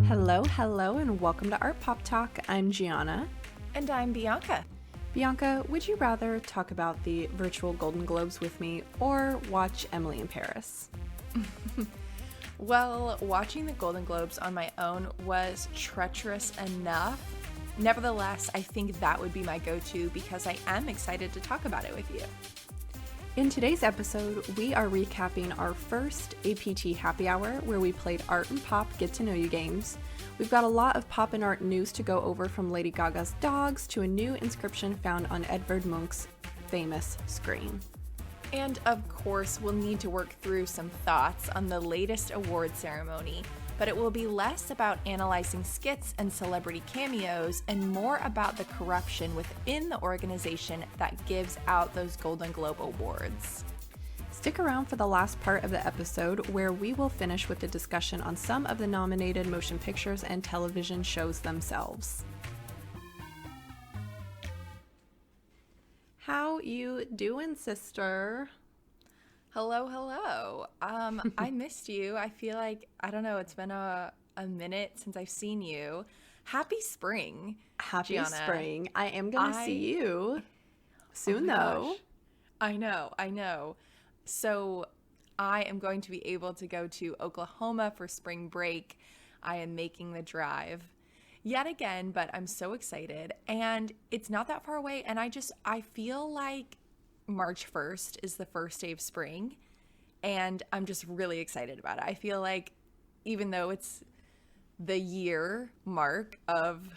Hello, and welcome to Art Pop Talk. I'm Gianna. And I'm Bianca. Bianca, would you rather talk about the virtual Golden Globes with me or watch Emily in Paris? Well, watching the Golden Globes on my own was treacherous enough. Nevertheless, I think that would be my go-to because I am excited to talk about it with you. In today's episode, we are recapping our first APT Happy Hour where we played Art and Pop Get to Know You games. We've got a lot of pop and art news to go over, from Lady Gaga's dogs to a new inscription found on Edvard Munch's famous screen. And of course, we'll need to work through some thoughts on the latest award ceremony, but it will be less about analyzing skits and celebrity cameos and more about the corruption within the organization that gives out those Golden Globe awards. Stick around for the last part of the episode where we will finish with a discussion on some of the nominated motion pictures and television shows themselves. How you doing, sister? Hello. I missed you. I feel like, I don't know, it's been a minute since I've seen you. Happy spring, Happy Gianna. spring. I am going to see you soon, though. Gosh. I know. So I am going to be able to go to Oklahoma for spring break. I am making the drive yet again, but I'm so excited. And it's not that far away. And I feel like March 1st is the first day of spring. And I'm just really excited about it. I feel like even though it's the year mark of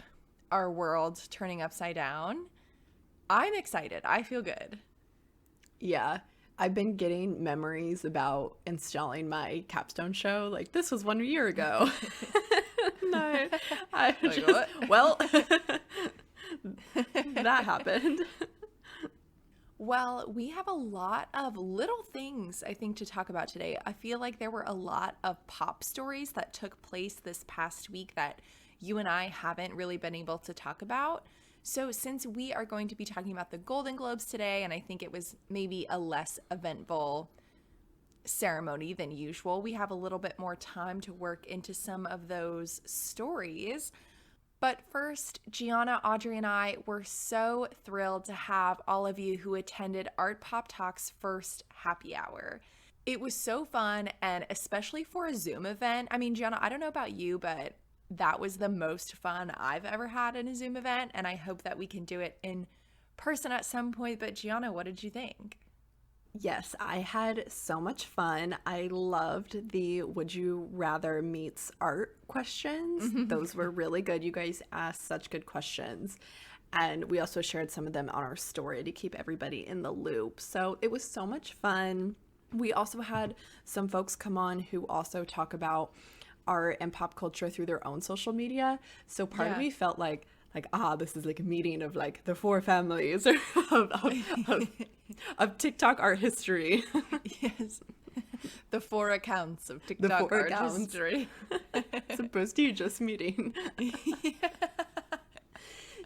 our world turning upside down, I'm excited. I feel good. Yeah. I've been getting memories about installing my capstone show. Like, this was 1 year ago. No, I Like, just, what? well, that happened. Well, we have a lot of little things, I think, to talk about today. I feel like there were a lot of pop stories that took place this past week that you and I haven't really been able to talk about. So since we are going to be talking about the Golden Globes today, and I think it was maybe a less eventful ceremony than usual, we have a little bit more time to work into some of those stories. But first, Gianna, Audrey, and I were so thrilled to have all of you who attended Art Pop Talk's first happy hour. It was so fun, and especially for a Zoom event. I mean, Gianna, I don't know about you, but that was the most fun I've ever had in a Zoom event, and I hope that we can do it in person at some point. But Gianna, what did you think? Yes, I had so much fun. I loved the would you rather meets art questions. Those were really good. You guys asked such good questions. And we also shared some of them on our story to keep everybody in the loop. So it was so much fun. We also had some folks come on who also talk about art and pop culture through their own social media. So part of me felt like this is like a meeting of like the four families of TikTok art history. Yes. The four accounts of TikTok art history. Supposed to just meeting.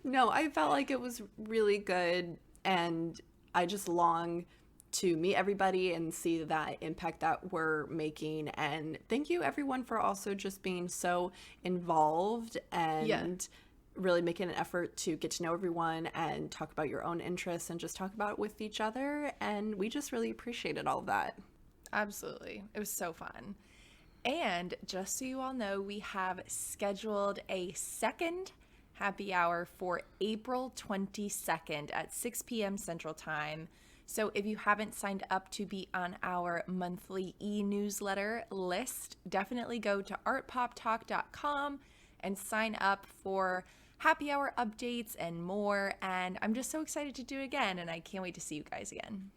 No, I felt like it was really good, and I just long to meet everybody and see that impact that we're making. And thank you everyone for also just being so involved and really making an effort to get to know everyone and talk about your own interests and just talk about it with each other. And we just really appreciated all of that. Absolutely. It was so fun. And just so you all know, we have scheduled a second happy hour for April 22nd at 6 p.m. Central Time. So if you haven't signed up to be on our monthly e-newsletter list, definitely go to artpoptalk.com and sign up for happy hour updates and more. And I'm just so excited to do it again, and I can't wait to see you guys again.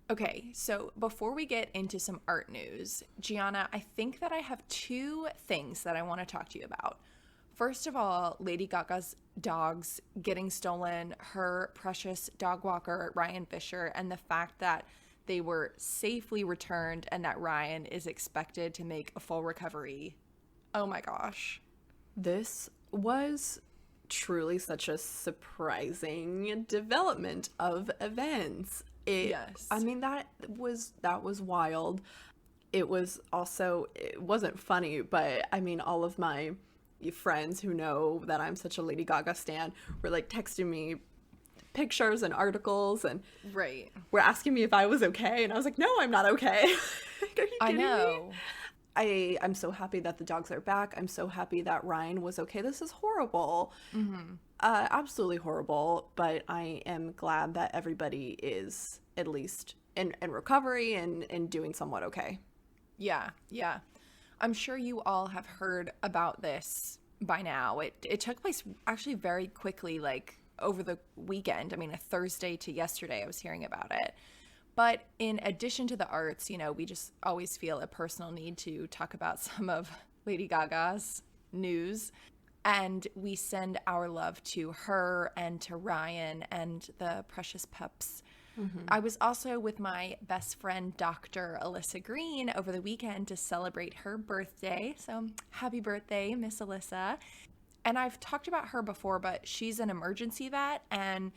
Okay, so before we get into some art news, Gianna, I think that I have two things that I want to talk to you about. First of all, Lady Gaga's dogs getting stolen, her precious dog walker, Ryan Fisher, and the fact that they were safely returned and that Ryan is expected to make a full recovery. Oh my gosh. This was truly such a surprising development of events. Yes. I mean, that was wild. It was also, it wasn't funny, but I mean, all of my friends who know that I'm such a Lady Gaga stan were like texting me pictures and articles and Right. were asking me if I was okay, and I was like, no, I'm not okay. Like, are you kidding know. me? I'm so happy that the dogs are back. I'm so happy that Ryan was okay. This is horrible. Absolutely horrible, but I am glad that everybody is at least in recovery and doing somewhat okay. Yeah. I'm sure you all have heard about this by now. It took place actually very quickly, like over the weekend. I mean, a Thursday to yesterday, I was hearing about it. But in addition to the arts, you know, we just always feel a personal need to talk about some of Lady Gaga's news. And we send our love to her and to Ryan and the precious pups. I was also with my best friend, Dr. Alyssa Green, over the weekend to celebrate her birthday. So happy birthday, Miss Alyssa. And I've talked about her before, but she's an emergency vet, and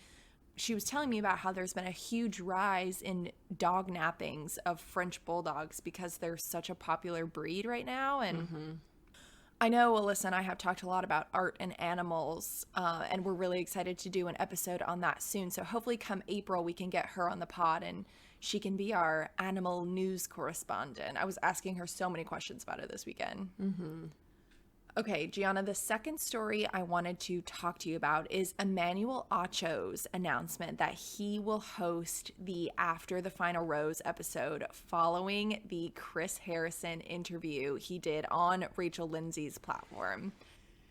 she was telling me about how there's been a huge rise in dog nappings of French bulldogs because they're such a popular breed right now. And I know Alyssa and I have talked a lot about art and animals, and we're really excited to do an episode on that soon. So hopefully come April, we can get her on the pod and she can be our animal news correspondent. I was asking her so many questions about it this weekend. Okay, Gianna, the second story I wanted to talk to you about is Emmanuel Acho's announcement that he will host the After the Final Rose episode following the Chris Harrison interview he did on Rachel Lindsay's platform.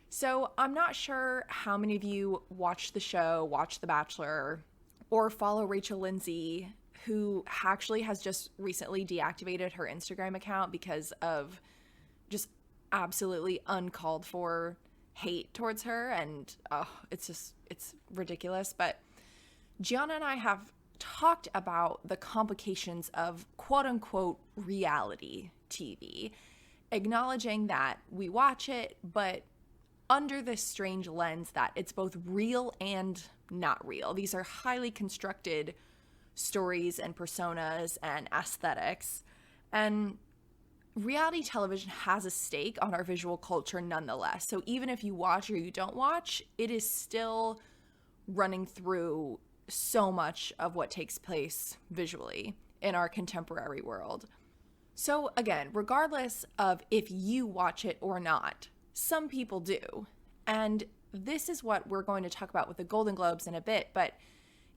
So I'm not sure how many of you watch the show, watch The Bachelor, or follow Rachel Lindsay, who actually has just recently deactivated her Instagram account because of just absolutely uncalled for hate towards her, and it's ridiculous. But Gianna and I have talked about the complications of quote unquote reality TV, acknowledging that we watch it, but under this strange lens that it's both real and not real. These are highly constructed stories and personas and aesthetics, and reality television has a stake on our visual culture nonetheless. So even if you watch or you don't watch, it is still running through so much of what takes place visually in our contemporary world. So again, regardless of if you watch it or not, some people do. And this is what we're going to talk about with the Golden Globes in a bit. But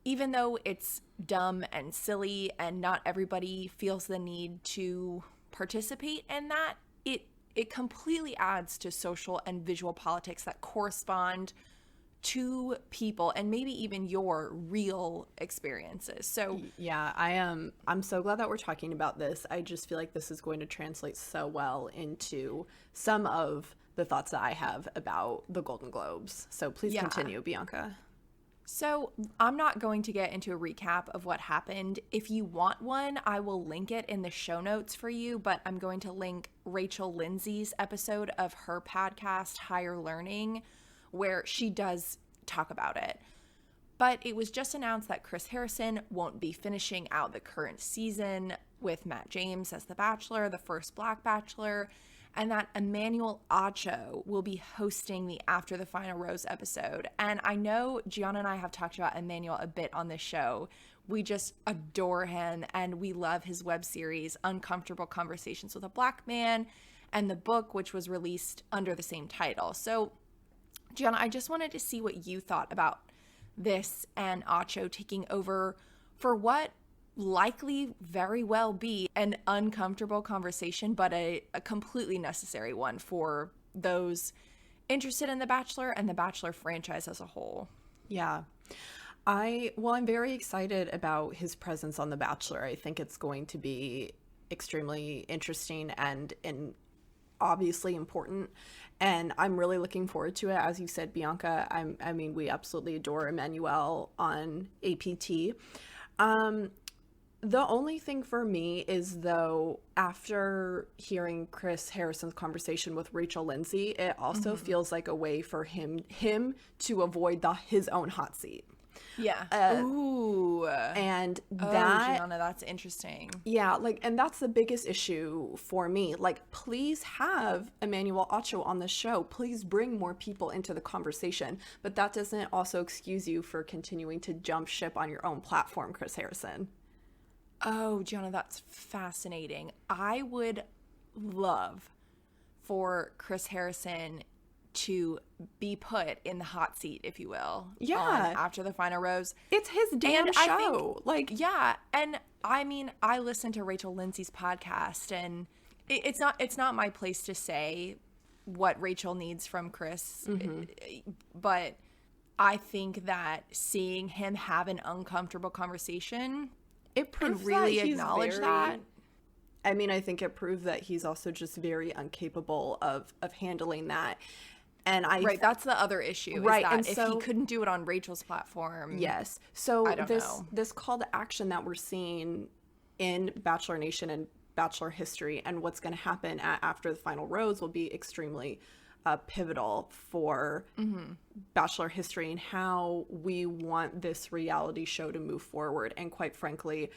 even though it's dumb and silly and not everybody feels the need to participate in that, it completely adds to social and visual politics that correspond to people and maybe even your real experiences. So yeah, I'm so glad that we're talking about this. I just feel like this is going to translate so well into some of the thoughts that I have about the Golden Globes. So please continue, Bianca. So I'm not going to get into a recap of what happened. If you want one, I will link it in the show notes for you, but I'm going to link Rachel Lindsay's episode of her podcast, Higher Learning, where she does talk about it. But it was just announced that Chris Harrison won't be finishing out the current season with Matt James as the Bachelor, the first Black Bachelor, and that Emmanuel Acho will be hosting the After the Final Rose episode. And I know Gianna and I have talked about Emmanuel a bit on this show. We just adore him, and we love his web series, Uncomfortable Conversations with a Black Man, and the book, which was released under the same title. So, Gianna, I just wanted to see what you thought about this and Acho taking over for what likely very well be an uncomfortable conversation, but a completely necessary one for those interested in The Bachelor and The Bachelor franchise as a whole. Yeah. I'm very excited about his presence on The Bachelor. I think it's going to be extremely interesting and obviously important. And I'm really looking forward to it. As you said, Bianca, I mean, we absolutely adore Emmanuel on APT. The only thing for me is, though, after hearing Chris Harrison's conversation with Rachel Lindsay, it also feels like a way for him to avoid his own hot seat. Yeah. Ooh. And Oh, Gianna, that's interesting. Yeah, like, and that's the biggest issue for me. Like, please have Emmanuel Acho on the show. Please bring more people into the conversation. But that doesn't also excuse you for continuing to jump ship on your own platform, Chris Harrison. Oh, Gianna, that's fascinating. I would love for Chris Harrison to be put in the hot seat, if you will. Yeah. After the final rose. It's his damn show. Yeah. And I mean, I listened to Rachel Lindsay's podcast, and it's not my place to say what Rachel needs from Chris. But I think that seeing him have an uncomfortable conversation, it proves and really that acknowledge that. I mean, I think it proved that he's also just very incapable of handling that. And right, that's the other issue. Right, is that and if so, he couldn't do it on Rachel's platform. Yes. So I don't know. This call to action that we're seeing in Bachelor Nation and Bachelor history, and what's going to happen after the final rose, will be extremely pivotal for Bachelor history and how we want this reality show to move forward. And quite frankly,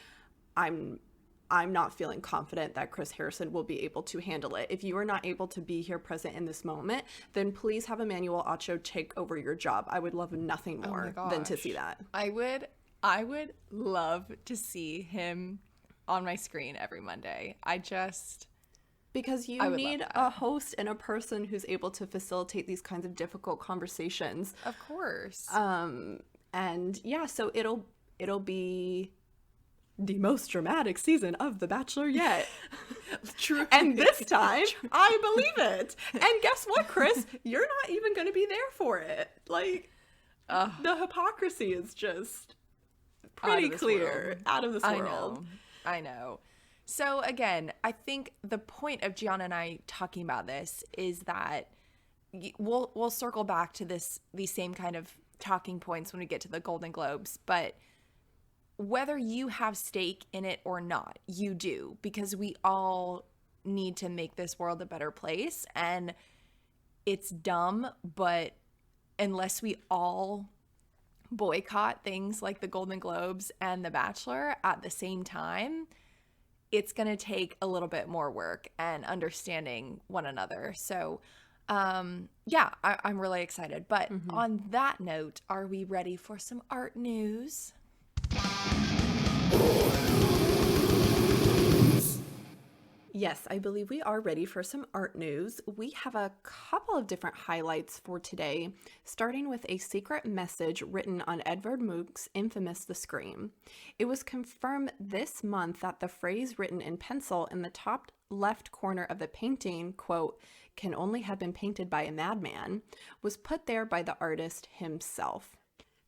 I'm not feeling confident that Chris Harrison will be able to handle it. If you are not able to be here present in this moment, then please have Emmanuel Acho take over your job. I would love nothing more than to see that. I would love to see him on my screen every Monday. Because you need a host and a person who's able to facilitate these kinds of difficult conversations. Of course. And yeah, so it'll be the most dramatic season of The Bachelor yet. True. And this time, I believe it. And guess what, Chris? You're not even going to be there for it. Like, the hypocrisy is just pretty clear. Out of this world. I know. So again, I think the point of Gianna and I talking about this is that we'll circle back to these same kind of talking points when we get to the Golden Globes, but whether you have stake in it or not, you do, because we all need to make this world a better place. And it's dumb, but unless we all boycott things like the Golden Globes and The Bachelor at the same time, it's going to take a little bit more work and understanding one another. So, yeah, I'm really excited. But on that note, are we ready for some art news? Yes, I believe we are ready for some art news. We have a couple of different highlights for today, starting with a secret message written on Edvard Munch's infamous The Scream. It was confirmed this month that the phrase written in pencil in the top left corner of the painting, quote, "can only have been painted by a madman," was put there by the artist himself.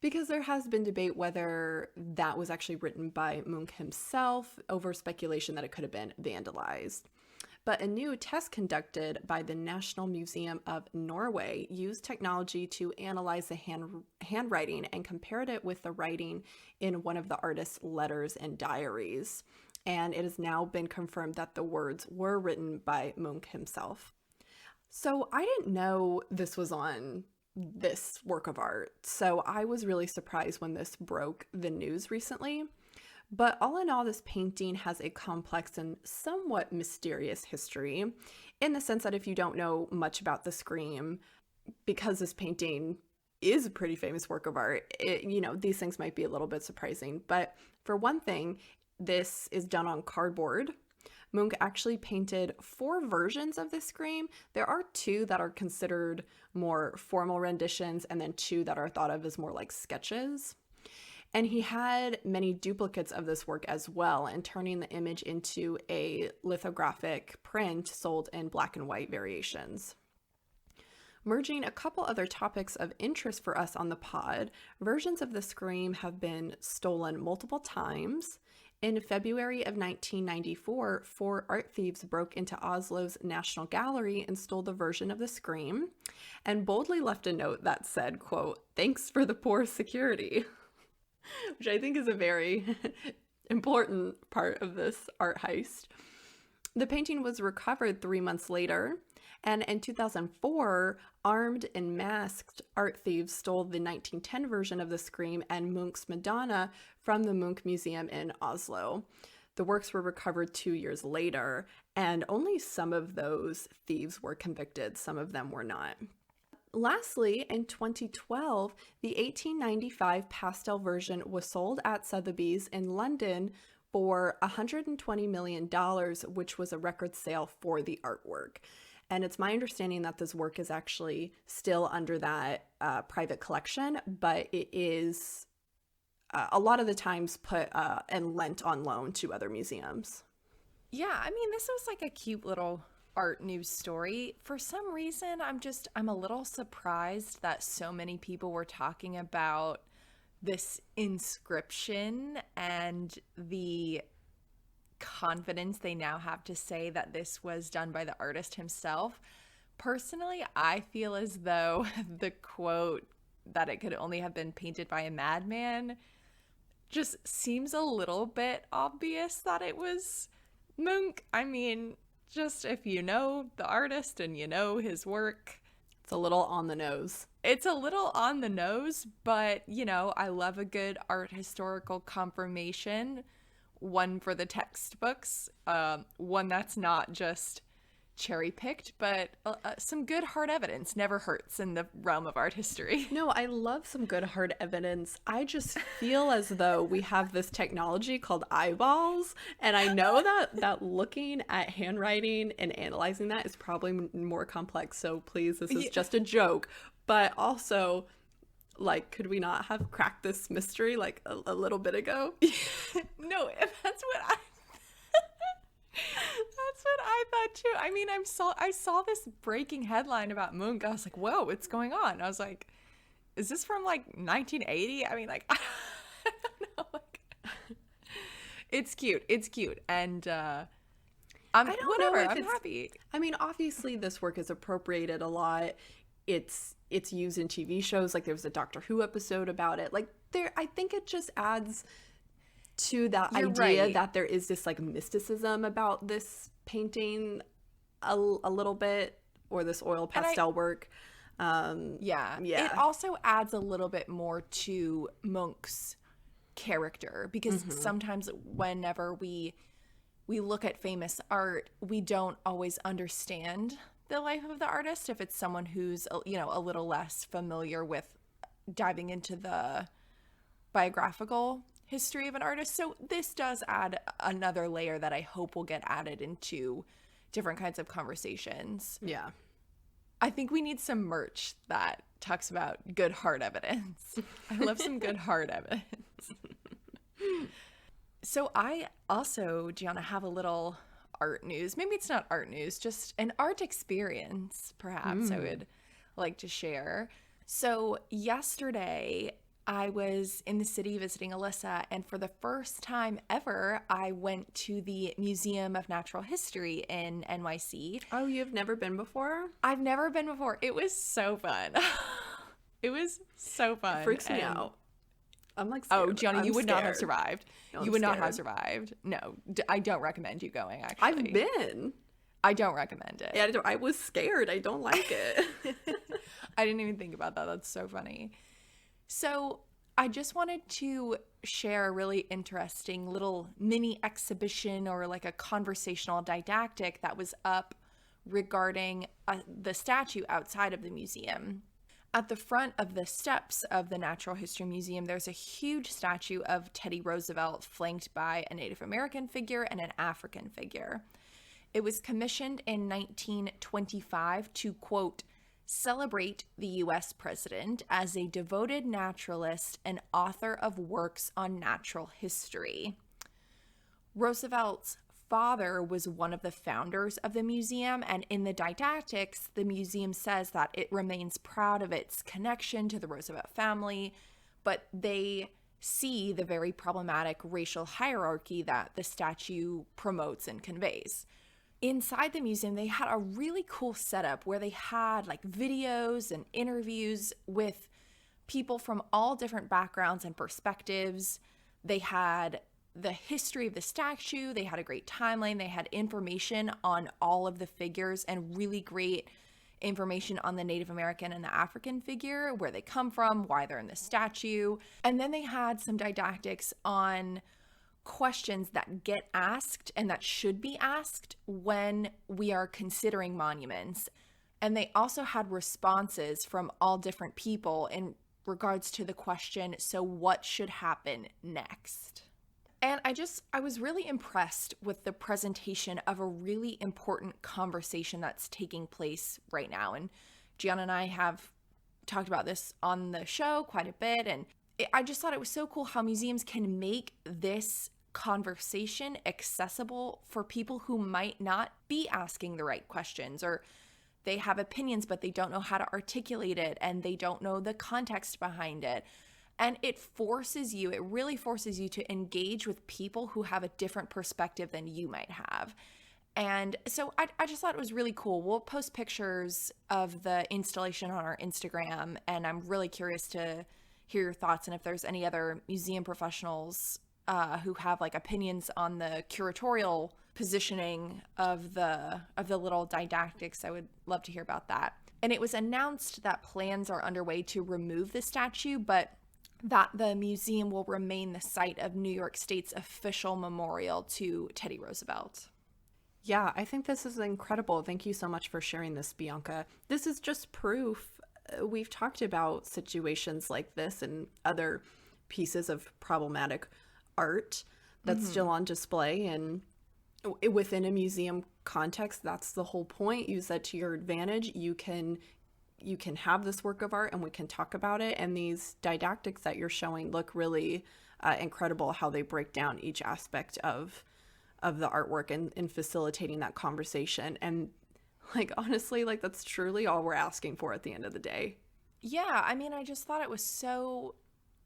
Because there has been debate whether that was actually written by Munch himself, over speculation that it could have been vandalized. But a new test conducted by the National Museum of Norway used technology to analyze the handwriting and compared it with the writing in one of the artist's letters and diaries. And it has now been confirmed that the words were written by Munch himself. So I didn't know this was on this work of art, so I was really surprised when this broke the news recently. But all in all, this painting has a complex and somewhat mysterious history, in the sense that if you don't know much about The Scream, because this painting is a pretty famous work of art, these things might be a little bit surprising. But for one thing, this is done on cardboard. Munch actually painted 4 versions of The Scream. There are 2 that are considered more formal renditions, and then 2 that are thought of as more like sketches. And he had many duplicates of this work as well, and turning the image into a lithographic print sold in black and white variations. Merging a couple other topics of interest for us on the pod, versions of The Scream have been stolen multiple times. In February of 1994, 4 art thieves broke into Oslo's National Gallery and stole the version of The Scream, and boldly left a note that said, quote, "thanks for the poor security," which I think is a very important part of this art heist. The painting was recovered 3 months later, And in 2004, armed and masked art thieves stole the 1910 version of the Scream and Munch's Madonna from the Munch Museum in Oslo. The works were recovered 2 years later, and only some of those thieves were convicted. Some of them were not. Lastly, in 2012, the 1895 pastel version was sold at Sotheby's in London for $120 million, which was a record sale for the artwork. And it's my understanding that this work is actually still under that private collection, but it is a lot of the times put and lent on loan to other museums. Yeah, I mean, this was like a cute little art news story. For some reason, I'm a little surprised that so many people were talking about this inscription and the confidence they now have to say that this was done by the artist himself. Personally, I feel as though the quote that it could only have been painted by a madman just seems a little bit obvious that it was Munch. I mean, just if you know the artist and you know his work, it's a little on the nose. It's a little on the nose, but, you know, I love a good art historical confirmation. One for the textbooks, one that's not just cherry-picked, but some good hard evidence never hurts in the realm of art history. No, I love some good hard evidence. I just feel as though we have this technology called eyeballs, and I know that looking at handwriting and analyzing that is probably more complex, so please, this is just a joke. But also, like, could we not have cracked this mystery like a little bit ago? No, that's what I thought too. I mean, I saw this breaking headline about Munch. I was like, whoa, what's going on? I was like, is this from like 1980? I mean, like, I don't know. Like, it's cute. And I'm happy. I mean, obviously this work is appropriated a lot. It's used in TV shows. Like, there was a Doctor Who episode about it. Like, I think it just adds to that idea that there is this like mysticism about this painting a little bit, or this oil pastel work. Yeah. It also adds a little bit more to Munch's character, because sometimes whenever we look at famous art, we don't always understand the life of the artist if it's someone who's, you know, a little less familiar with diving into the biographical history of an artist. So this does add another layer that I hope will get added into different kinds of conversations. Yeah. I think we need some merch that talks about good hard evidence. I love some good hard evidence. So I also, Gianna, have a little art news. Maybe it's not art news, just an art experience, perhaps, I would like to share. So yesterday, I was in the city visiting Alyssa, and for the first time ever, I went to the Museum of Natural History in NYC. Oh, you've never been before? I've never been before. It was so fun. It was so fun. It freaks me out. I'm like scared. Oh, Gianna, you would not have survived. No, you would not have survived. No, I don't recommend you going, actually. I've been. I don't recommend it. Yeah, I was scared. I don't like it. I didn't even think about that. That's so funny. So I just wanted to share a really interesting little mini exhibition, or like a conversational didactic that was up regarding the statue outside of the museum. At the front of the steps of the Natural History Museum, there's a huge statue of Teddy Roosevelt, flanked by a Native American figure and an African figure. It was commissioned in 1925 to, quote, celebrate the U.S. president as a devoted naturalist and author of works on natural history. Roosevelt's father was one of the founders of the museum, and in the didactics, the museum says that it remains proud of its connection to the Roosevelt family, but they see the very problematic racial hierarchy that the statue promotes and conveys. Inside the museum, they had a really cool setup where they had like videos and interviews with people from all different backgrounds and perspectives. They had the history of the statue. They had a great timeline. They had information on all of the figures and really great information on the Native American and the African figure, where they come from, why they're in the statue. And then they had some didactics on questions that get asked and that should be asked when we are considering monuments. And they also had responses from all different people in regards to the question, so what should happen next? And I was really impressed with the presentation of a really important conversation that's taking place right now. And Gianna and I have talked about this on the show quite a bit. And I just thought it was so cool how museums can make this conversation accessible for people who might not be asking the right questions, or they have opinions, but they don't know how to articulate it and they don't know the context behind it. And it really forces you to engage with people who have a different perspective than you might have. And so I just thought it was really cool. We'll post pictures of the installation on our Instagram, and I'm really curious to hear your thoughts. And if there's any other museum professionals who have like opinions on the curatorial positioning of the little didactics, I would love to hear about that. And it was announced that plans are underway to remove the statue, but that the museum will remain the site of New York State's official memorial to Teddy Roosevelt. Yeah, I think this is incredible. Thank you so much for sharing this, Bianca. This is just proof. We've talked about situations like this and other pieces of problematic art that's still on display, and within a museum context, that's the whole point. Use that to your advantage. You can have this work of art and we can talk about it. And these didactics that you're showing look really incredible, how they break down each aspect of the artwork and facilitating that conversation. And like, honestly, like that's truly all we're asking for at the end of the day. Yeah, I mean, I just thought it was so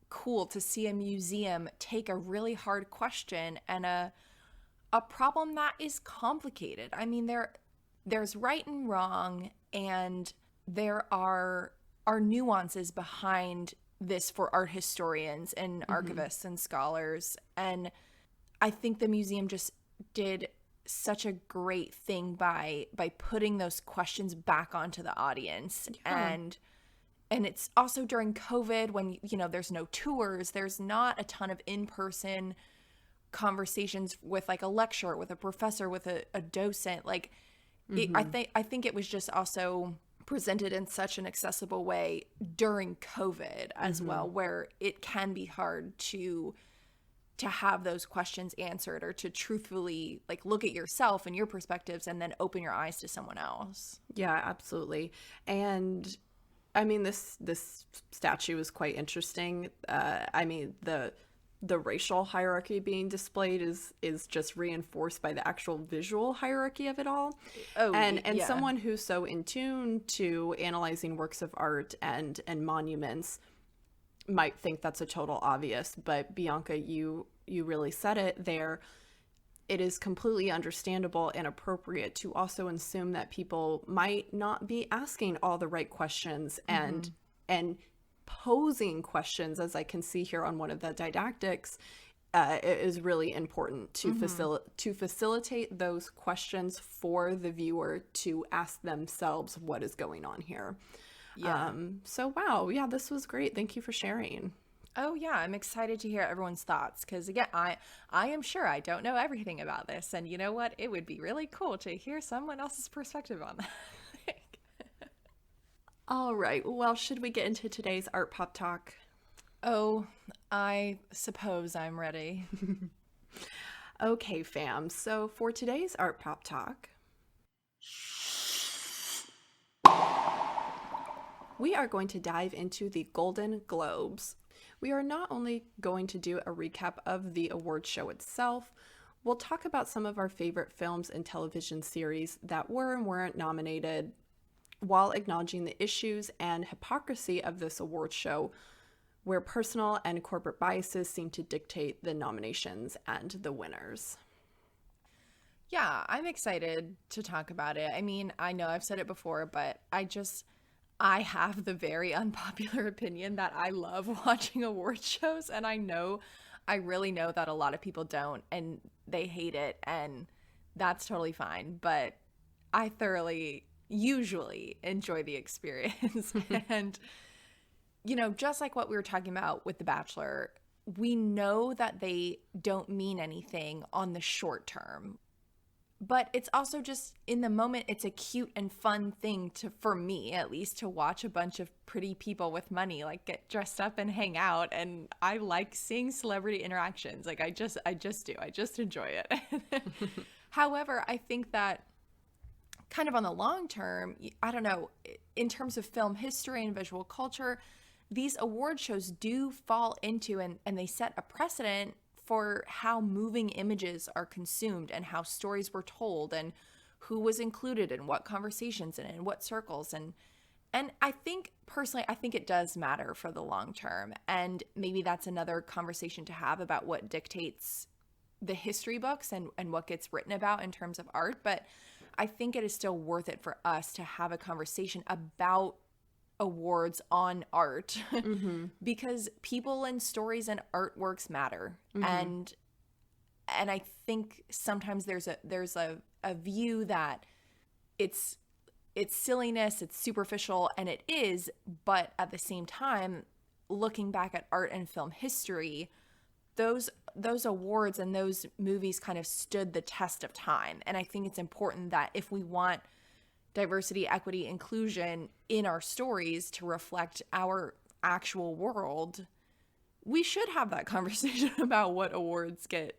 cool to see a museum take a really hard question and a problem that is complicated. I mean, there's right and wrong, and there are nuances behind this for art historians and archivists and scholars. And I think the museum just did such a great thing by putting those questions back onto the audience. Yeah. And it's also during COVID when, there's no tours, there's not a ton of in-person conversations with like a lecturer, with a professor, with a docent. Like, I think it was just also presented in such an accessible way during COVID as well, where it can be hard to have those questions answered, or to truthfully like look at yourself and your perspectives and then open your eyes to someone else. Yeah, absolutely. And I mean, this statue is quite interesting. I mean, the racial hierarchy being displayed is just reinforced by the actual visual hierarchy of it all. And yeah. Someone who's so in tune to analyzing works of art and monuments might think that's a total obvious, but Bianca, you really said it there. It is completely understandable and appropriate to also assume that people might not be asking all the right questions and posing questions, as I can see here on one of the didactics, is really important to facilitate those questions for the viewer to ask themselves what is going on here. Yeah. So wow, yeah, this was great. Thank you for sharing. Oh yeah, I'm excited to hear everyone's thoughts, because again, I am sure I don't know everything about this, and you know what? It would be really cool to hear someone else's perspective on that. All right, well, should we get into today's Art Pop Talk? Oh, I suppose I'm ready. Okay, fam. So for today's Art Pop Talk, we are going to dive into the Golden Globes. We are not only going to do a recap of the award show itself, we'll talk about some of our favorite films and television series that were and weren't nominated, while acknowledging the issues and hypocrisy of this award show, where personal and corporate biases seem to dictate the nominations and the winners. Yeah, I'm excited to talk about it. I mean, I know I've said it before, but I have the very unpopular opinion that I love watching award shows, and I know I really know that a lot of people don't, and they hate it, and that's totally fine. But I thoroughly, usually enjoy the experience. And, you know, just like what we were talking about with The Bachelor, we know that they don't mean anything on the short term. But it's also just in the moment, it's a cute and fun thing for me at least, to watch a bunch of pretty people with money like get dressed up and hang out. And I like seeing celebrity interactions. Like I just do. I just enjoy it. However, I think that kind of on the long term, I don't know, in terms of film history and visual culture, these award shows do fall into and they set a precedent for how moving images are consumed and how stories were told and who was included in what conversations and in what circles. And I think personally, I think it does matter for the long term. And maybe that's another conversation to have about what dictates the history books and what gets written about in terms of art. But I think it is still worth it for us to have a conversation about awards on art because people and stories and artworks matter. And I think sometimes there's a view that it's silliness, it's superficial, and it is, but at the same time, looking back at art and film history, those awards and those movies kind of stood the test of time. And I think it's important that if we want diversity, equity, inclusion in our stories to reflect our actual world, we should have that conversation about what awards get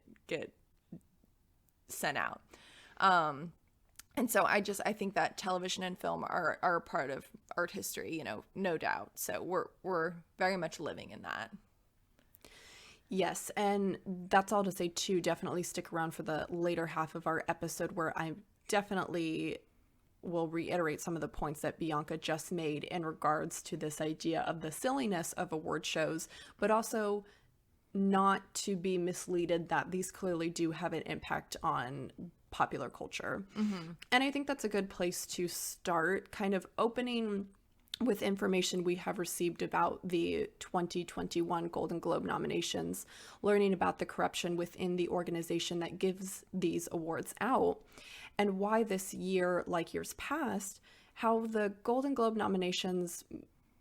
sent out. And so I think that television and film are a part of art history, you know, no doubt. So we're very much living in that. Yes, and that's all to say too, definitely stick around for the later half of our episode where I definitely will reiterate some of the points that Bianca just made in regards to this idea of the silliness of award shows, but also not to be misleaded that these clearly do have an impact on popular culture. And I think that's a good place to start, kind of opening with information we have received about the 2021 Golden Globe nominations, learning about the corruption within the organization that gives these awards out, and why this year, like years past, how the Golden Globe nominations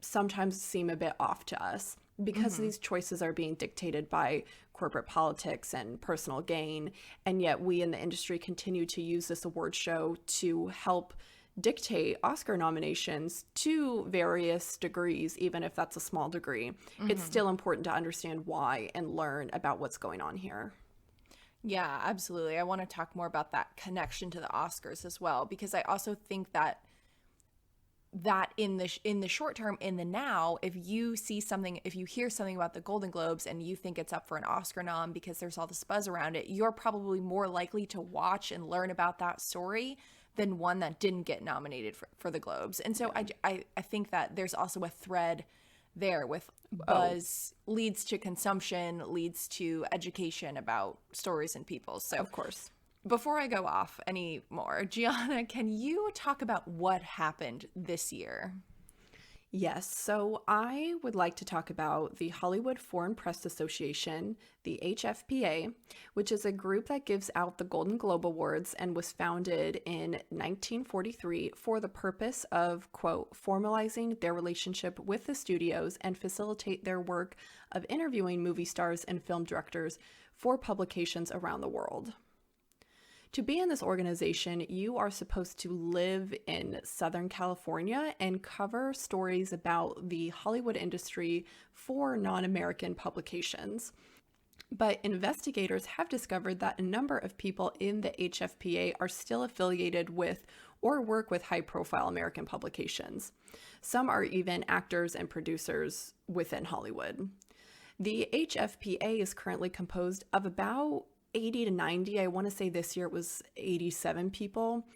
sometimes seem a bit off to us because these choices are being dictated by corporate politics and personal gain, and yet we in the industry continue to use this award show to help dictate Oscar nominations to various degrees, even if that's a small degree. It's still important to understand why and learn about what's going on here. Yeah, absolutely. I want to talk more about that connection to the Oscars as well, because I also think that in the short term, in the now, if you hear something about the Golden Globes and you think it's up for an Oscar nom because there's all this buzz around it, you're probably more likely to watch and learn about that story than one that didn't get nominated for the Globes. And so I think that there's also a thread there with buzz leads to consumption, leads to education about stories and people. So of course, before I go off any more, Gianna, can you talk about what happened this year? Yes, so I would like to talk about the Hollywood Foreign Press Association, the HFPA, which is a group that gives out the Golden Globe Awards and was founded in 1943 for the purpose of, quote, formalizing their relationship with the studios and facilitate their work of interviewing movie stars and film directors for publications around the world. To be in this organization, you are supposed to live in Southern California and cover stories about the Hollywood industry for non-American publications. But investigators have discovered that a number of people in the HFPA are still affiliated with or work with high-profile American publications. Some are even actors and producers within Hollywood. The HFPA is currently composed of about 80 to 90. I want to say this year it was 87 people,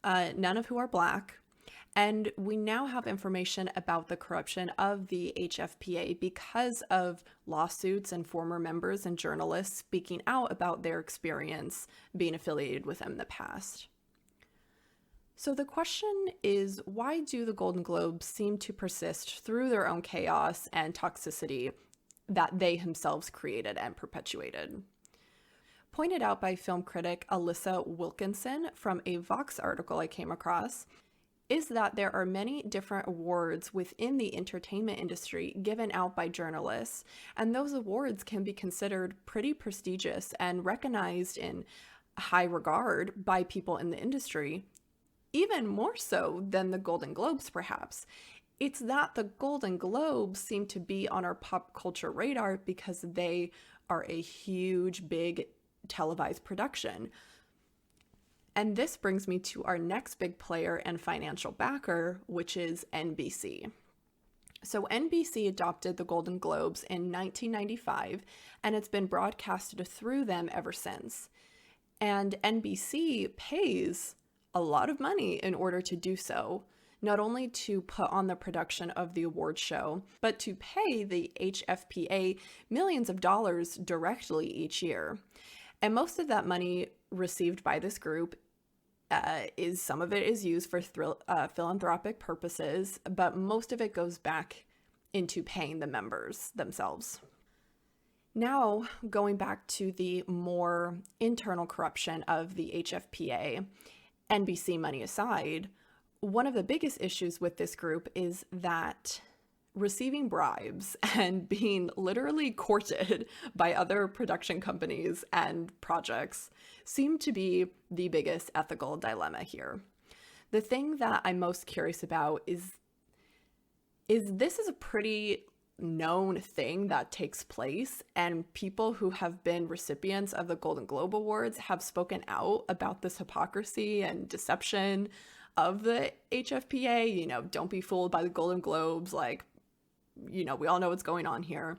none of who are Black. And we now have information about the corruption of the HFPA because of lawsuits and former members and journalists speaking out about their experience being affiliated with them in the past. So the question is, why do the Golden Globes seem to persist through their own chaos and toxicity that they themselves created and perpetuated. Pointed out by film critic Alyssa Wilkinson from a Vox article I came across is that there are many different awards within the entertainment industry given out by journalists, and those awards can be considered pretty prestigious and recognized in high regard by people in the industry, even more so than the Golden Globes, perhaps. It's that the Golden Globes seem to be on our pop culture radar because they are a huge, big televised production. And this brings me to our next big player and financial backer, which is NBC. So NBC adopted the Golden Globes in 1995, and it's been broadcasted through them ever since. And NBC pays a lot of money in order to do so, not only to put on the production of the award show, but to pay the HFPA millions of dollars directly each year. And most of that money received by this group some of it is used for philanthropic purposes, but most of it goes back into paying the members themselves. Now, going back to the more internal corruption of the HFPA, NBC money aside, one of the biggest issues with this group is that receiving bribes and being literally courted by other production companies and projects seem to be the biggest ethical dilemma here. The thing that I'm most curious about is this is a pretty known thing that takes place, and people who have been recipients of the Golden Globe Awards have spoken out about this hypocrisy and deception of the HFPA. You know, don't be fooled by the Golden Globes, like, you know, we all know what's going on here.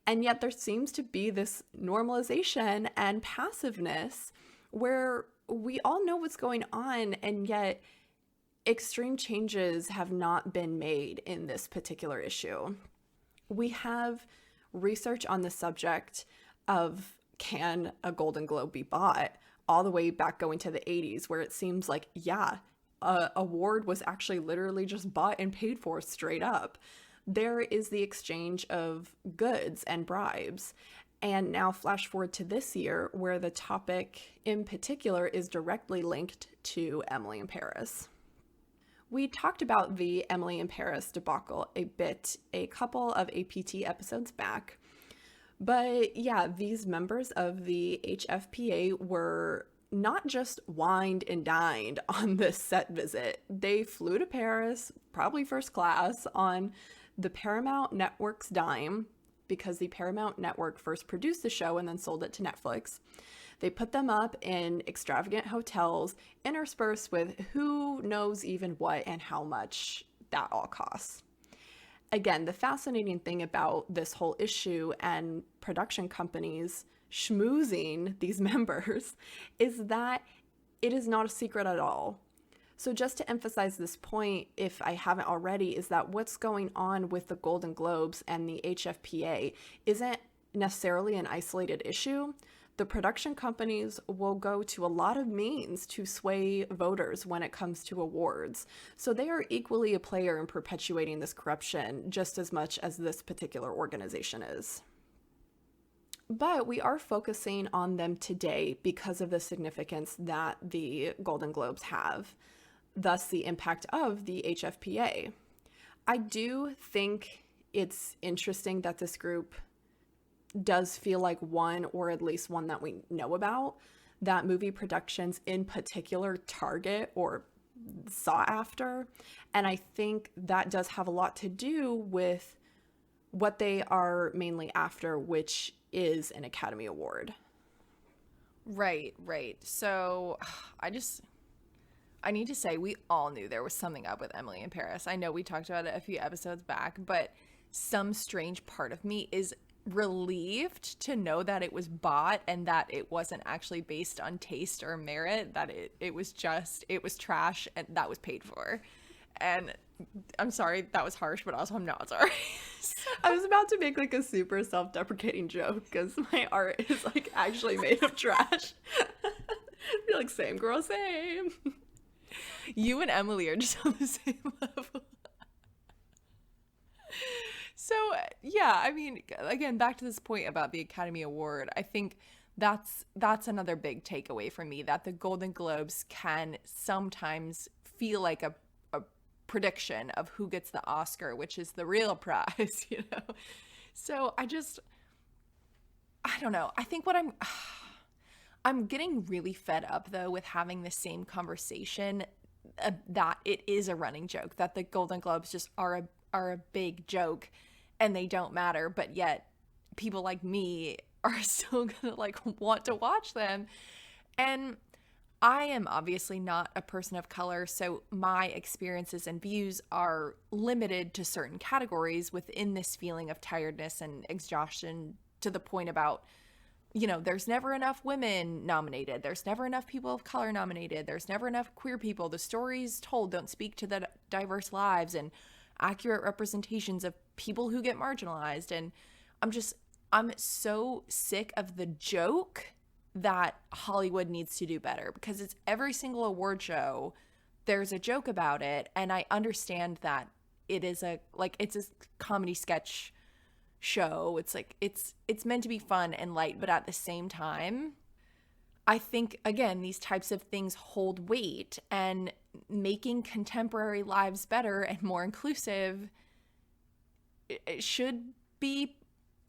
And yet there seems to be this normalization and passiveness where we all know what's going on, and yet extreme changes have not been made in this particular issue. We have research on the subject of, can a Golden Globe be bought, all the way back going to the 80s, where it seems like, yeah, a award was actually literally just bought and paid for straight up. There is the exchange of goods and bribes. And now flash forward to this year, where the topic in particular is directly linked to Emily in Paris. We talked about the Emily in Paris debacle a bit a couple of APT episodes back. But yeah, these members of the HFPA were not just wined and dined on this set visit. They flew to Paris, probably first class, on the Paramount Network's dime, because the Paramount Network first produced the show and then sold it to Netflix. They put them up in extravagant hotels, interspersed with who knows even what and how much that all costs. Again, the fascinating thing about this whole issue and production companies schmoozing these members is that it is not a secret at all. So just to emphasize this point, if I haven't already, is that what's going on with the Golden Globes and the HFPA isn't necessarily an isolated issue. The production companies will go to a lot of means to sway voters when it comes to awards. So they are equally a player in perpetuating this corruption just as much as this particular organization is. But we are focusing on them today because of the significance that the Golden Globes have, thus the impact of the HFPA. I do think it's interesting that this group does feel like one, or at least one that we know about, that movie productions in particular target or sought after. And I think that does have a lot to do with what they are mainly after, which is an Academy Award. Right. So I need to say, we all knew there was something up with Emily in Paris. I know we talked about it a few episodes back, but some strange part of me is relieved to know that it was bought and that it wasn't actually based on taste or merit, that it was trash and that was paid for. And I'm sorry, that was harsh, but also I'm not sorry. I was about to make like a super self-deprecating joke because my art is like actually made of trash. Be like, same girl, same. You and Emily are just on the same level. So yeah, I mean, again, back to this point about the Academy Award, I think that's another big takeaway for me, that the Golden Globes can sometimes feel like a prediction of who gets the Oscar, which is the real prize, you know? So I don't know. I think what I'm getting really fed up, though, with having the same conversation, that it is a running joke, that the Golden Globes just are a big joke and they don't matter, but yet people like me are still gonna like want to watch them. And I am obviously not a person of color, so my experiences and views are limited to certain categories within this feeling of tiredness and exhaustion, to the point about, you know, there's never enough women nominated. There's never enough people of color nominated. There's never enough queer people. The stories told don't speak to the diverse lives and accurate representations of people who get marginalized. And I'm so sick of the joke that Hollywood needs to do better, because it's every single award show there's a joke about it. And I understand that it's a comedy sketch show. It's like it's meant to be fun and light, but at the same time, I think, again, these types of things hold weight, and making contemporary lives better and more inclusive, it should be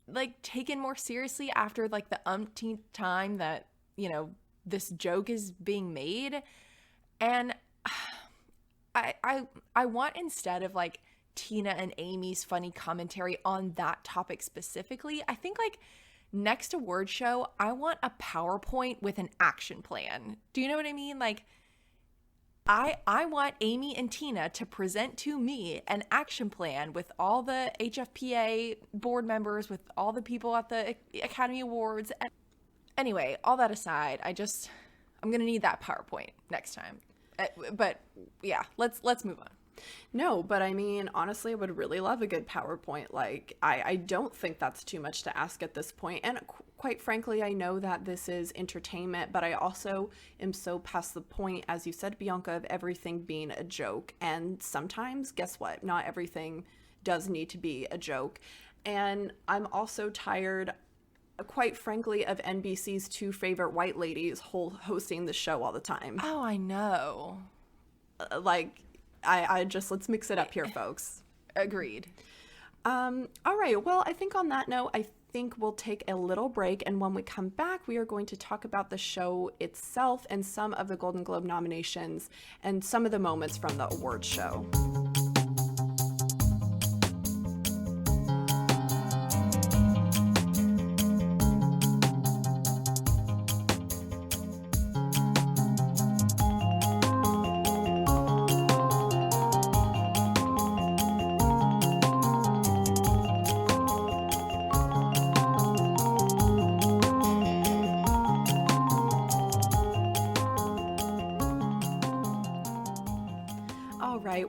like taken more seriously after like the umpteenth time that, you know, this joke is being made. And I want, instead of like Tina and Amy's funny commentary on that topic specifically, I think like next award show, I want a PowerPoint with an action plan. Do you know what I mean? Like, I want Amy and Tina to present to me an action plan with all the HFPA board members, with all the people at the Academy Awards. And anyway, all that aside, I'm going to need that PowerPoint next time. But yeah, let's move on. No, but I mean, honestly, I would really love a good PowerPoint. Like, I don't think that's too much to ask at this point. And quite frankly, I know that this is entertainment, but I also am so past the point, as you said, Bianca, of everything being a joke. And sometimes, guess what? Not everything does need to be a joke. And I'm also tired, quite frankly, of NBC's two favorite white ladies hosting the show all the time. Oh, I know. I just, let's mix it up here, folks. Agreed. All right. Well, I think on that note, I think we'll take a little break. And when we come back, we are going to talk about the show itself and some of the Golden Globe nominations and some of the moments from the awards show.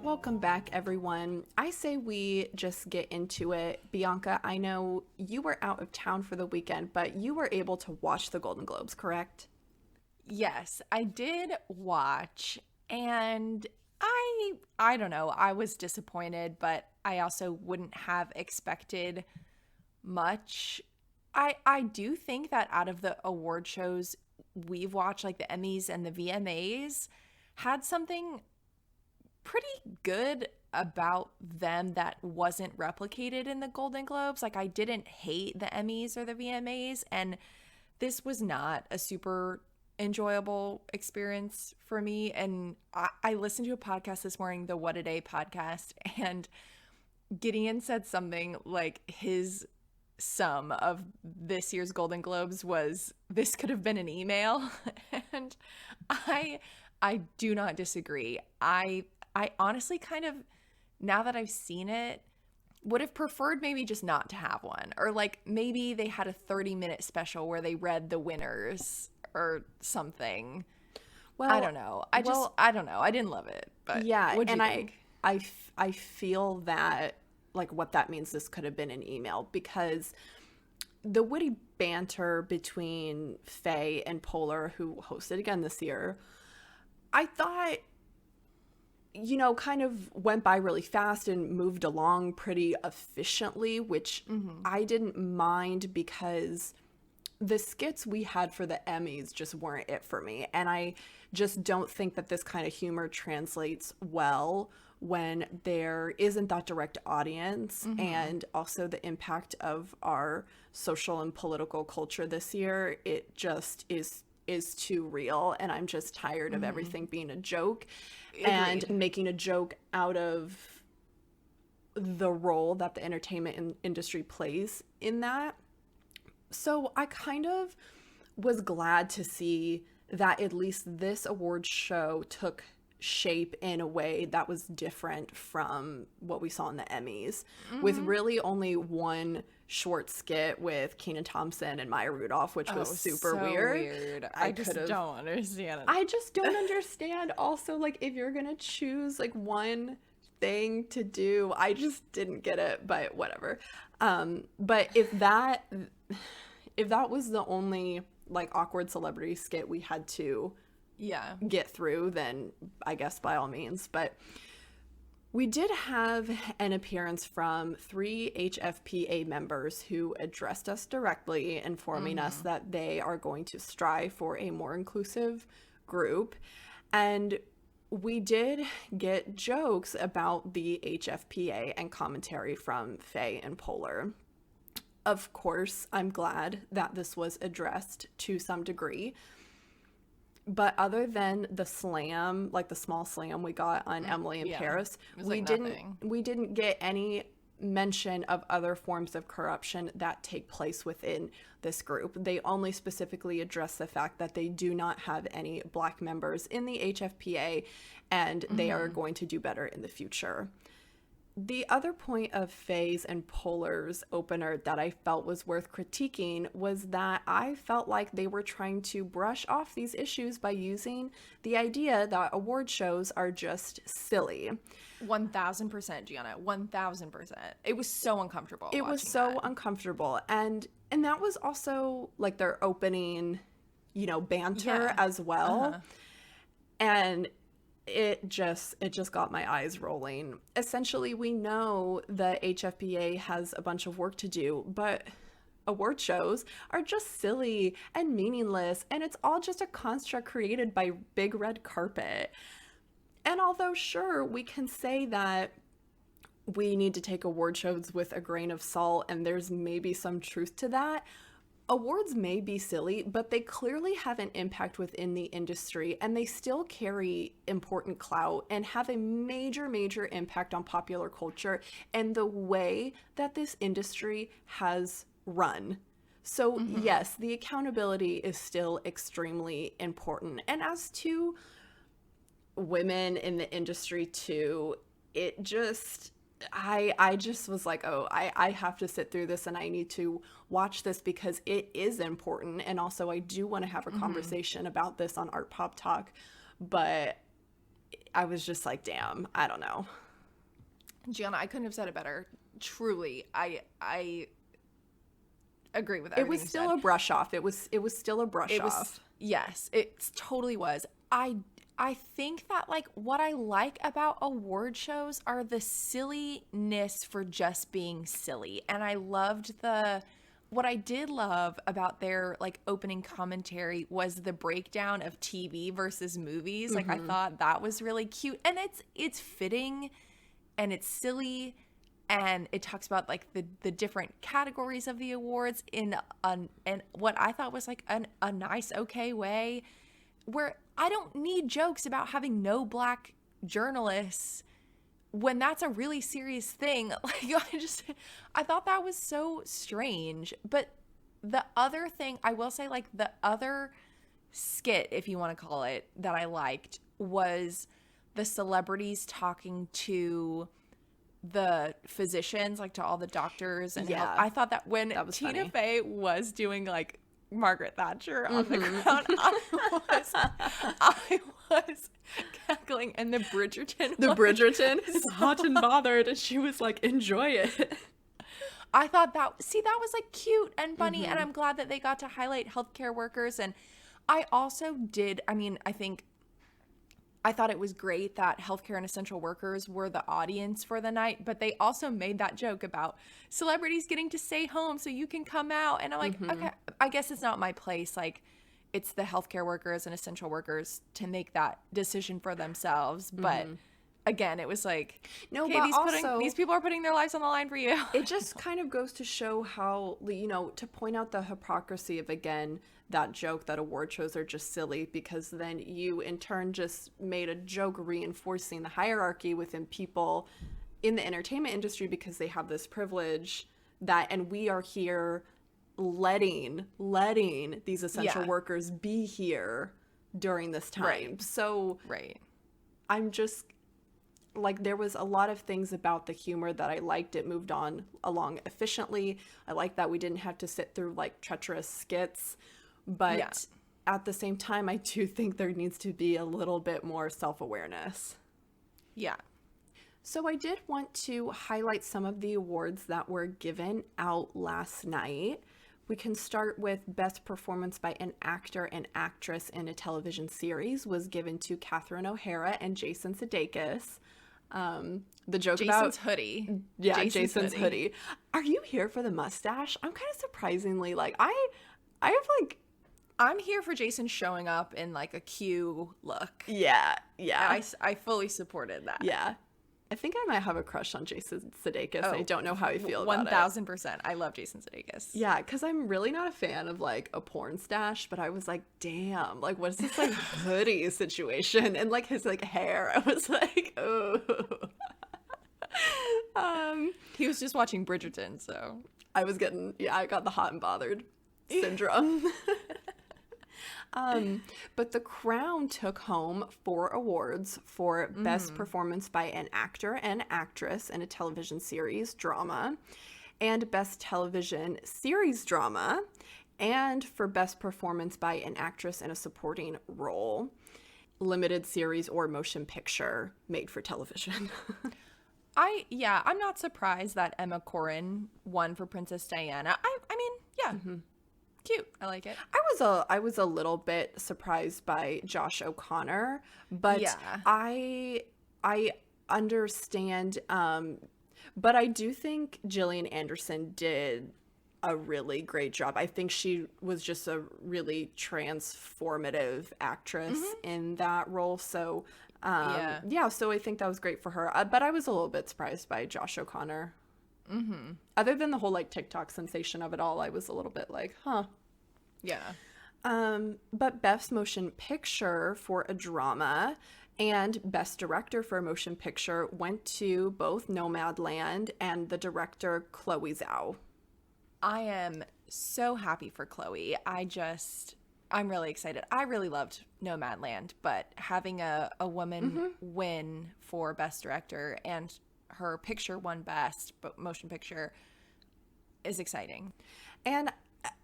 Welcome back, everyone. I say we just get into it. Bianca, I know you were out of town for the weekend, but you were able to watch the Golden Globes, correct? Yes, I did watch, and I don't know, I was disappointed, but I also wouldn't have expected much. I do think that out of the award shows we've watched, like the Emmys and the VMAs, had something pretty good about them that wasn't replicated in the Golden Globes. Like, I didn't hate the Emmys or the VMAs, and this was not a super enjoyable experience for me. And I listened to a podcast this morning, the What a Day podcast, and Gideon said something like his sum of this year's Golden Globes was, this could have been an email. And I do not disagree. I honestly kind of, now that I've seen it, would have preferred maybe just not to have one. Or like maybe they had a 30-minute special where they read the winners or something. Well, I don't know. I don't know. I didn't love it. But yeah, what'd you and think? I feel that, like, what that means, this could have been an email, because the witty banter between Faye and Poehler, who hosted again this year, I thought, you know, kind of went by really fast and moved along pretty efficiently, which I didn't mind because the skits we had for the Emmys just weren't it for me. And I just don't think that this kind of humor translates well when there isn't that direct audience, and also the impact of our social and political culture this year. It just is too real, and I'm just tired of everything being a joke. Agreed. And making a joke out of the role that the entertainment industry plays in that. So I kind of was glad to see that at least this award show took shape in a way that was different from what we saw in the Emmys, with really only one short skit with Kenan Thompson and Maya Rudolph, which was super so weird. I just don't understand it. I just don't understand also, like, if you're gonna choose like one thing to do, I just didn't get it, but whatever. But if that was the only like awkward celebrity skit we had to get through, then I guess by all means. But we did have an appearance from 3 HFPA members who addressed us directly, informing us that they are going to strive for a more inclusive group. And we did get jokes about the HFPA and commentary from Faye and Polar. Of course, I'm glad that this was addressed to some degree. But other than the slam, like the small slam we got on Emily in Paris, we didn't get any mention of other forms of corruption that take place within this group. They only specifically address the fact that they do not have any Black members in the HFPA, and they are going to do better in the future. The other point of Faye's and Polar's opener that I felt was worth critiquing was that I felt like they were trying to brush off these issues by using the idea that award shows are just silly. 1000%, Gianna. 1000%. It was so uncomfortable. It was so uncomfortable. And that was also like their opening, you know, banter as well. And it just got my eyes rolling. Essentially, we know the HFPA has a bunch of work to do, but award shows are just silly and meaningless, and it's all just a construct created by Big Red Carpet. And although, sure, we can say that we need to take award shows with a grain of salt, and there's maybe some truth to that, awards may be silly, but they clearly have an impact within the industry, and they still carry important clout and have a major, major impact on popular culture and the way that this industry has run. So yes, the accountability is still extremely important. And as to women in the industry too, it just... I just was like, oh, I have to sit through this, and I need to watch this because it is important. And also I do want to have a conversation about this on Art Pop Talk. But I was just like, damn, I don't know. Gianna, I couldn't have said it better. Truly, I agree with everything. It was still a brush off. It was still a brush off. Yes, it totally was. I think that, like, what I like about award shows are the silliness for just being silly. And what I did love about their, like, opening commentary was the breakdown of TV versus movies. Like, I thought that was really cute. And it's fitting, and it's silly, and it talks about, like, the different categories of the awards in what I thought was, like, a nice, okay way, where I don't need jokes about having no Black journalists when that's a really serious thing. Like, I thought that was so strange. But the other thing, I will say, like, the other skit, if you want to call it, that I liked was the celebrities talking to the physicians, like to all the doctors and help. I thought that when Tina Fey was doing, like, Margaret Thatcher on the ground, I was cackling, and the Bridgerton is hot and bothered, and she was like, enjoy it. I thought that was like cute and funny, and I'm glad that they got to highlight healthcare workers. And I also did, I mean, I think I thought it was great that healthcare and essential workers were the audience for the night, but they also made that joke about celebrities getting to stay home so you can come out. And I'm like, okay, I guess it's not my place. Like, it's the healthcare workers and essential workers to make that decision for themselves. But again, it was like, no, okay, but these people are putting their lives on the line for you. It just kind of goes to show how, you know, to point out the hypocrisy of, again, that joke that award shows are just silly, because then you in turn just made a joke reinforcing the hierarchy within people in the entertainment industry because they have this privilege that, and we are here letting these essential workers be here during this time. Right. So Right. I'm just like, there was a lot of things about the humor that I liked. It moved on along efficiently. I like that we didn't have to sit through like treacherous skits, but at the same time, I do think there needs to be a little bit more self-awareness. Yeah. So I did want to highlight some of the awards that were given out last night. We can start with Best Performance by an Actor and Actress in a Television Series was given to Catherine O'Hara and Jason Sudeikis. The joke Jason's about hoodie. Yeah, Jason's hoodie. Are you here for the mustache? I'm kind of surprisingly like, I have like, I'm here for Jason showing up in like a Q look. yeah. I fully supported that. Yeah. I think I might have a crush on Jason Sudeikis. I don't know how I feel about it. 1000%. I love Jason Sudeikis. Yeah, because I'm really not a fan of like a porn stash, but I was like, damn, like what's this like hoodie situation? And like his like hair, I was like, oh. He was just watching Bridgerton, so I got the hot and bothered syndrome. But The Crown took home 4 awards for Best Performance by an Actor and Actress in a Television Series Drama, and Best Television Series Drama, and for Best Performance by an Actress in a Supporting Role, Limited Series or Motion Picture made for television. I'm not surprised that Emma Corrin won for Princess Diana. I mean, yeah. Cute. I like it. I was a little bit surprised by Josh O'Connor, but I understand, but I do think Gillian Anderson did a really great job. I think she was just a really transformative actress in that role. So so I think that was great for her. But I was a little bit surprised by Josh O'Connor. Other than the whole like TikTok sensation of it all, I was a little bit like, huh. Yeah. But Best Motion Picture for a Drama and Best Director for a Motion Picture went to both Nomadland and the director Chloe Zhao. I am so happy for Chloe. I'm really excited. I really loved Nomadland, but having a woman win for Best Director and her picture won Best Motion Picture is exciting. And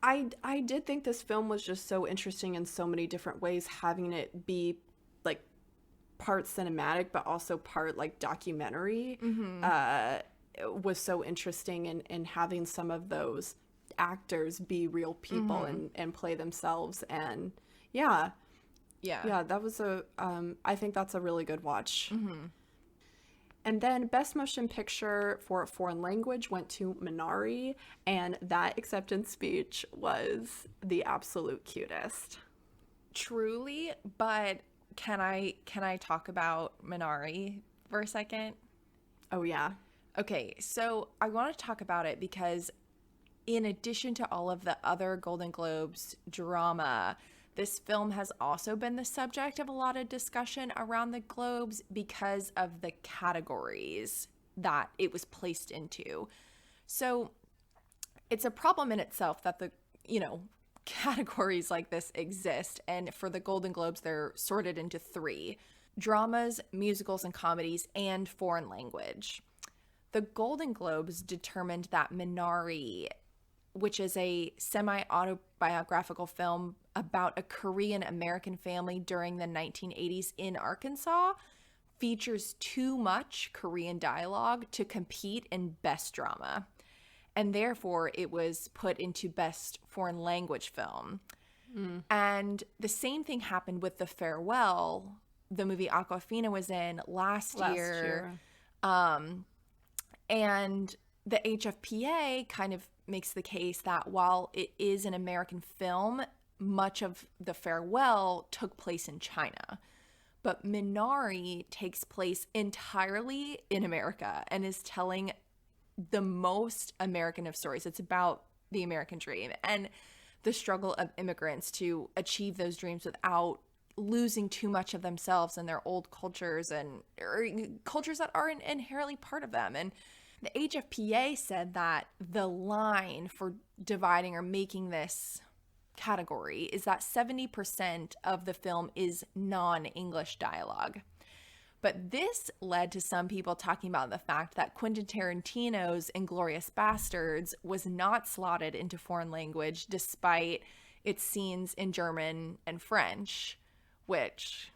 I did think this film was just so interesting in so many different ways, having it be like part cinematic but also part like documentary was so interesting, and having some of those actors be real people and play themselves, and that was I think that's a really good watch. And then Best Motion Picture for a Foreign Language went to Minari, and that acceptance speech was the absolute cutest. Truly, but can I talk about Minari for a second? Oh yeah. Okay, so I want to talk about it because in addition to all of the other Golden Globes drama, this film has also been the subject of a lot of discussion around the Globes because of the categories that it was placed into. So it's a problem in itself that the, categories like this exist. And for the Golden Globes, they're sorted into 3: dramas, musicals and comedies, and foreign language. The Golden Globes determined that Minari, which is a semi-autobiographical film about a Korean American family during the 1980s in Arkansas, features too much Korean dialogue to compete in Best Drama. And therefore, it was put into Best Foreign Language Film. And the same thing happened with The Farewell, the movie Aquafina was in last year. And the HFPA kind of makes the case that while it is an American film, much of The Farewell took place in China. But Minari takes place entirely in America and is telling the most American of stories. It's about the American dream and the struggle of immigrants to achieve those dreams without losing too much of themselves and their old cultures or cultures that aren't inherently part of them. And the HFPA said that the line for dividing or making this category is that 70% of the film is non-English dialogue. But this led to some people talking about the fact that Quentin Tarantino's Inglourious Basterds was not slotted into foreign language despite its scenes in German and French, which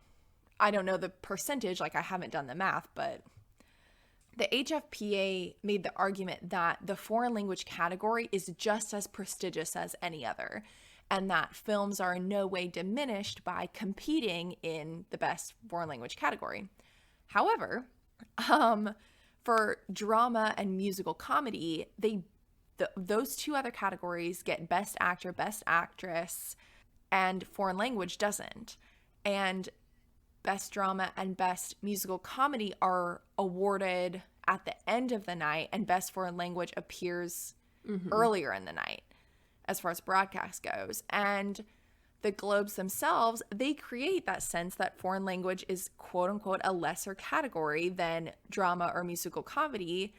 I don't know the percentage, like I haven't done the math, but the HFPA made the argument that the foreign language category is just as prestigious as any other, and that films are in no way diminished by competing in the best foreign language category. However, for drama and musical comedy, those two other categories get Best Actor, Best Actress, and foreign language doesn't. And Best Drama and Best Musical Comedy are awarded at the end of the night, and Best Foreign Language appears earlier in the night as far as broadcast goes. And the Globes themselves, they create that sense that foreign language is quote unquote a lesser category than drama or musical comedy,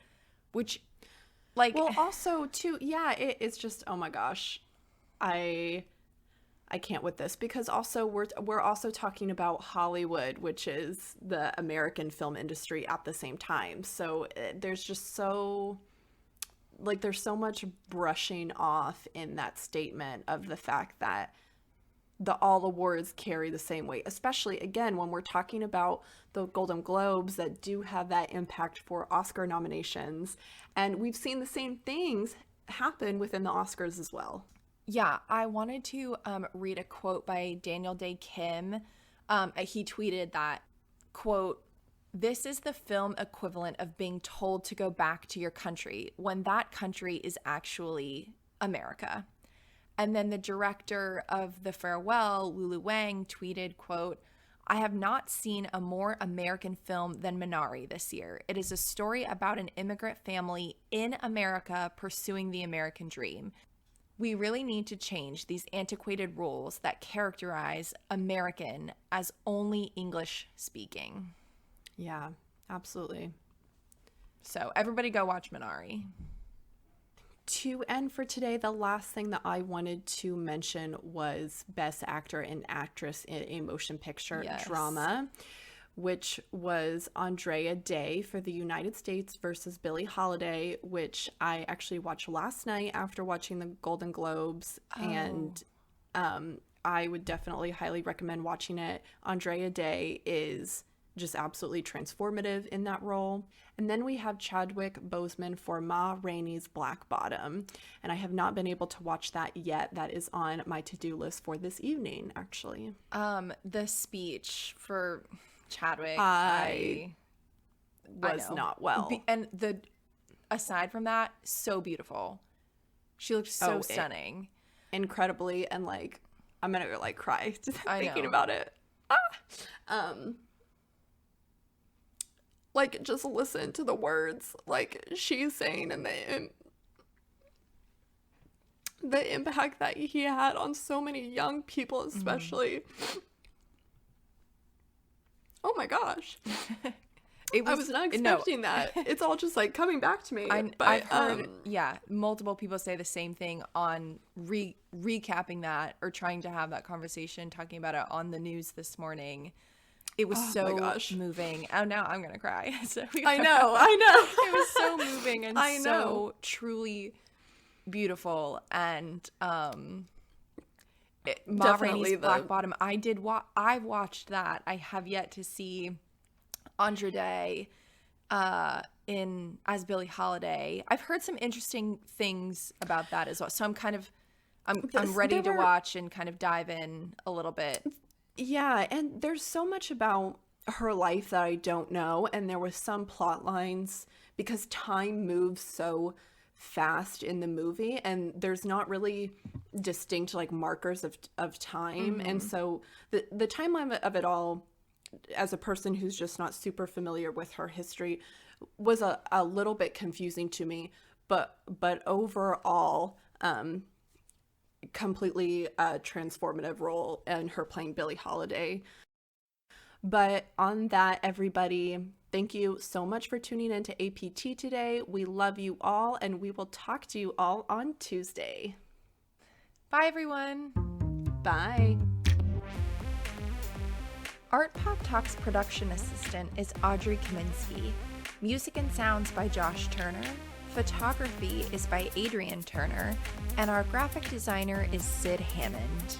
which also too, it's just, oh my gosh, I can't with this, because also we're also talking about Hollywood, which is the American film industry at the same time. So there's just there's so much brushing off in that statement of the fact that all awards carry the same weight, especially again when we're talking about the Golden Globes that do have that impact for Oscar nominations, and we've seen the same things happen within the Oscars as well. Yeah, I wanted to read a quote by Daniel Day Kim. He tweeted that, quote, "This is the film equivalent of being told to go back to your country when that country is actually America." And then the director of The Farewell, Lulu Wang, tweeted, quote, "I have not seen a more American film than Minari this year. It is a story about an immigrant family in America pursuing the American dream. We really need to change these antiquated rules that characterize American as only English speaking." Yeah, absolutely. So everybody go watch Minari. To end for today, the last thing that I wanted to mention was Best Actor and Actress in a Motion Picture Drama, which was Andrea Day for the United States versus Billie Holiday, which I actually watched last night after watching the Golden Globes. And I would definitely highly recommend watching it. Andrea Day is just absolutely transformative in that role. And then we have Chadwick Boseman for Ma Rainey's Black Bottom, and I have not been able to watch that yet. That is on my to-do list for this evening, actually. The speech for Chadwick, I was not well. And aside from that, so beautiful. She looked so stunning. Incredibly, and I'm gonna cry thinking about it. Just listen to the words she's saying, and the impact that he had on so many young people, especially. Oh my gosh. I was not expecting that. It's all just like coming back to me. I've heard, multiple people say the same thing on recapping that or trying to have that conversation, talking about it on the news this morning. It was so moving. Oh, now I'm gonna cry. I know. It was so moving and so truly beautiful. And Ma Rainey's Black Bottom. I've watched that. I have yet to see Andra Day in as Billie Holiday. I've heard some interesting things about that as well. So I'm ready to watch and kind of dive in a little bit. Yeah, and there's so much about her life that I don't know, and there was some plot lines because time moves so fast in the movie, and there's not really distinct like markers of time. And so the timeline of it all, as a person who's just not super familiar with her history, was a little bit confusing to me, but overall completely a transformative role in her playing Billie Holiday. But on that, everybody, thank you so much for tuning in to APT today. We love you all, and we will talk to you all on Tuesday. Bye, everyone. Bye. Art Pop Talks production assistant is Audrey Kaminsky. Music and sounds by Josh Turner. Photography is by Adrian Turner. And our graphic designer is Sid Hammond.